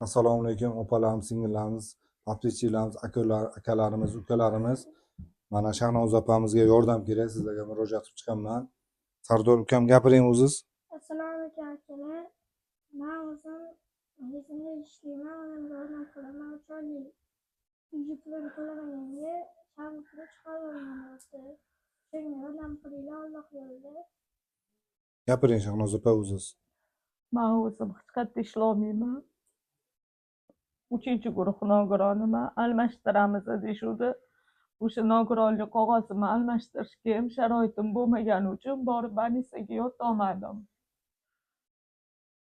Assalomu alaykum opalarimiz, singillarimiz, podpischilarimiz, akalarimiz, ukalarimiz. Mana Shahnoza opamizga yordam kerak, sizlarga murojaat qilib chiqaman. Sardor ukam gapiring o'zingiz. Assalomu alaykum akalar. Men o'zim magazinde ishlayman, onamga yordam qilaman. 3 oylik byudjetini to'lamaganga shartni chiqarib olmayapti. Shunga yordam qilinglar, Alloh yo'lida. Gapiring Shahnoza opa o'zingiz. Men o'zim hech qayerda ishlolmayman. 3-chi guruh nogironiman. Almashtiramiz deyishuvdi. O'sha nogironlik qog'ozimni almashtirishga ham sharoitim bo'lmagani uchun borib больницаga yotolmadim.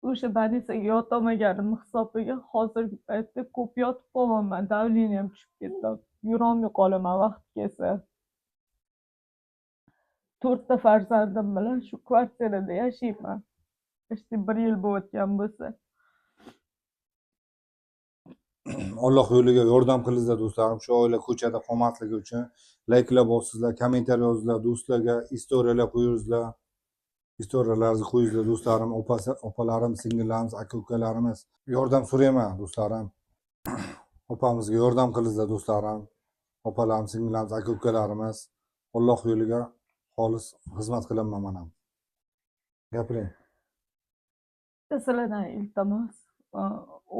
O'sha больницаga yotolmaganim hisobiga hozirgi paytda ko'p yotib qolaman. Davleniyam tushib ketdi. Yurolmay qolaman vaqt kelsa. 4 ta farzandim bilan shu kvartirada yashayman. İşte 1 yil bo'layotgan bo'lsa. Alloh yo'liga yordam qilinglar do'stlarim. Shu oila ko'chada qolmasligi uchun layklar bosinglar, kommentariy yozinglar, do'stlarga istoriyalar qo'yinglar. Istoriyalarni qo'yinglar do'stlarim, opalarim, singillarimiz, aka-ukalarimiz. Yordam so'rayman do'stlarim. Opamizga yordam qilinglar do'stlarim. Opalarimiz, singillarimiz, aka-ukalarimiz. Alloh yo'liga xolis xizmat qilaman men ham. Gapiring. Sizlardan iltimos.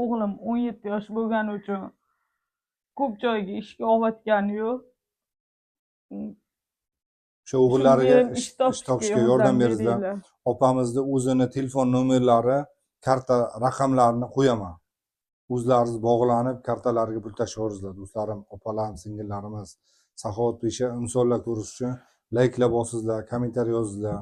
O'g'lim 17 yosh bo'lgani uchun ko'p joyga ishga olayotgani yo'q. O'sha o'g'illariga ish topishga yordam beringlar. beringlar. Opamizni o'zini telefon nomerlari, karta raqamlarini qo'yaman. O'zlaringiz bog'lanib, kartalariga pul tashlayveringlar do'stlarim, opalarim, singillarimiz. Saxovatpesha insonlar ko'rish uchun layklar bosinglar, kommentariy yozinglar.